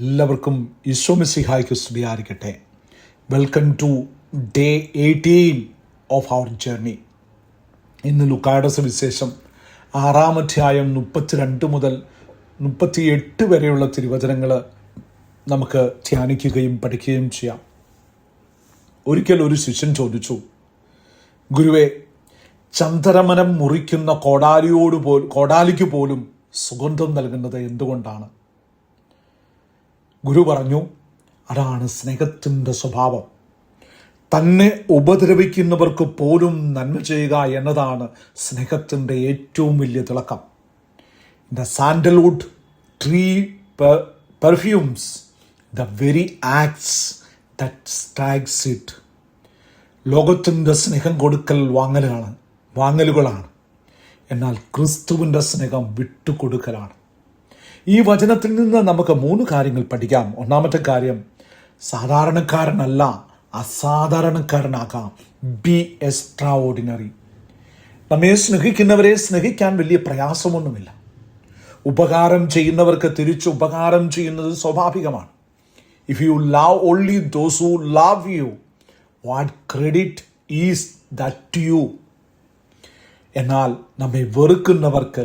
എല്ലാവർക്കും ഈശോ മിശിഹായ്ക്ക് സ്തുതിയായിരിക്കട്ടെ. Welcome to day 18 of our journey. ഇന്ന് ലൂക്കായുടെ സുവിശേഷം 6-ാം അധ്യായം 32 മുതൽ 38 വരെയുള്ള തിരുവചനങ്ങൾ നമുക്ക് ധ്യാനിക്കുകയും പഠിക്കുകയും ചെയ്യാം. ഒരിക്കൽ ഒരു ശിഷ്യൻ ചോദിച്ചു, ഗുരുവേ, ചന്ദനമരം മുറിക്കുന്ന കോടാലിക്ക് പോലും സുഗന്ധം നൽകുന്നത് എന്തുകൊണ്ടാണ്? ഗുരു പറഞ്ഞു, അതാണ് സ്നേഹത്തിൻ്റെ സ്വഭാവം. തന്നെ ഉപദ്രവിക്കുന്നവർക്ക് പോലും നന്മ ചെയ്യുക എന്നതാണ് സ്നേഹത്തിൻ്റെ ഏറ്റവും വലിയ തിളക്കം. The sandalwood tree perfumes the very acts that strikes it. ലോകത്തിൻ്റെ സ്നേഹം കൊടുക്കൽ വാങ്ങലുകളാണ്, എന്നാൽ ക്രിസ്തുവിൻ്റെ സ്നേഹം വിട്ടുകൊടുക്കലാണ്. ഈ വചനത്തിൽ നിന്ന് നമുക്ക് 3 കാര്യങ്ങൾ പഠിക്കാം. ഒന്നാമത്തെ കാര്യം, സാധാരണക്കാരനല്ല, അസാധാരണക്കാരനാകാം. Be extraordinary. നമ്മെ സ്നേഹിക്കുന്നവരെ സ്നേഹിക്കാൻ വലിയ പ്രയാസമൊന്നുമില്ല. ഉപകാരം ചെയ്യുന്നവർക്ക് തിരിച്ച് ഉപകാരം ചെയ്യുന്നത് സ്വാഭാവികമാണ്. If you love only those who love you, what credit is that to you? എന്നാൽ നമ്മെ വെറുക്കുന്നവർക്ക്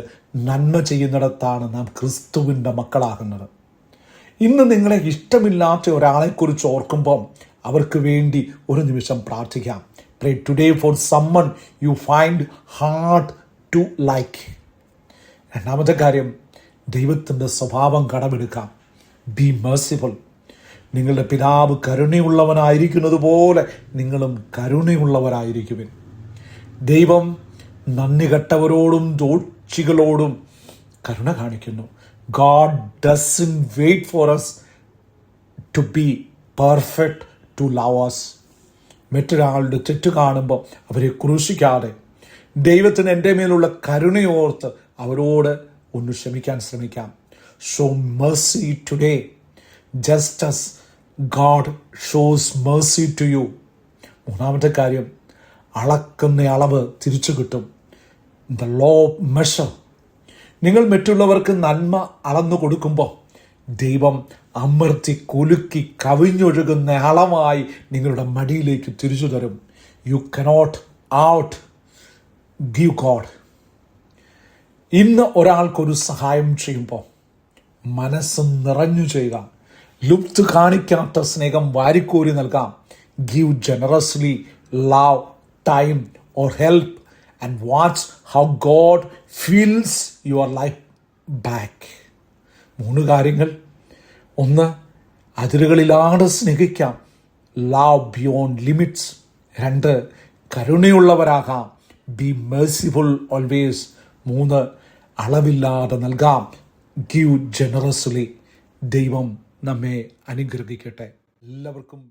നന്മ ചെയ്യുന്നിടത്താണ് നാം ക്രിസ്തുവിൻ്റെ മക്കളാകുന്നത്. ഇന്ന് നിങ്ങളെ ഇഷ്ടമില്ലാത്ത ഒരാളെക്കുറിച്ച് ഓർക്കുമ്പോൾ അവർക്ക് വേണ്ടി ഒരു നിമിഷം പ്രാർത്ഥിക്കാം. Pray today for someone you find hard to like. രണ്ടാമത്തെ കാര്യം, ദൈവത്തിൻ്റെ സ്വഭാവം കടമെടുക്കാം. B merciful. നിങ്ങളുടെ പിതാവ് കരുണയുള്ളവനായിരിക്കുന്നത് പോലെ നിങ്ങളും കരുണയുള്ളവരായിരിക്കുവിൻ. ദൈവം നന്ദി കെട്ടവരോടും ദോഷികളോടും കരുണ കാണിക്കുന്നു. God doesn't wait for us to be perfect to love us. മറ്റൊരാളുടെ തെറ്റ് കാണുമ്പോൾ അവരെ ക്രൂശിക്കാതെ ദൈവത്തിന് എൻ്റെ മേലുള്ള കരുണയോർത്ത് അവരോട് ഒന്ന് ക്ഷമിക്കാൻ ശ്രമിക്കാം. Show mercy today just as God shows mercy to you. മൂന്നാമത്തെ കാര്യം, അളക്കുന്ന അളവ് തിരിച്ചു കിട്ടും. The law of measure. നിങ്ങൾ മറ്റുള്ളവർക്ക് നന്മ അളന്നു കൊടുക്കുമ്പോൾ ദൈവം അമർത്തി കുലുക്കി കവിഞ്ഞൊഴുകുന്ന അളവായി നിങ്ങളുടെ മടിയിലേക്ക് തിരിച്ചു തരും. You cannot out give God. ഇന്ന് ഒരാൾക്കൊരു സഹായം ചെയ്യുമ്പോൾ മനസ്സ് നിറഞ്ഞു ചെയ്യുക. ലുപ്ത് കാണിക്കാത്ത സ്നേഹം വാരിക്കോരി നൽകാം. Give generously love, time or help and watch how God fills your life back. 3 കാര്യങ്ങൾ. 1, അതിരുകളില്ലാതെ സ്നേഹിക്കാം. Love beyond limits. 2, കരുണയുള്ളവരാകാം. Be merciful always. 3, അളവില്ലാതെ നൽകാം. Give generously. ദൈവം നമ്മെ അനുഗ്രഹിക്കട്ടെ. എല്ലാവർക്കും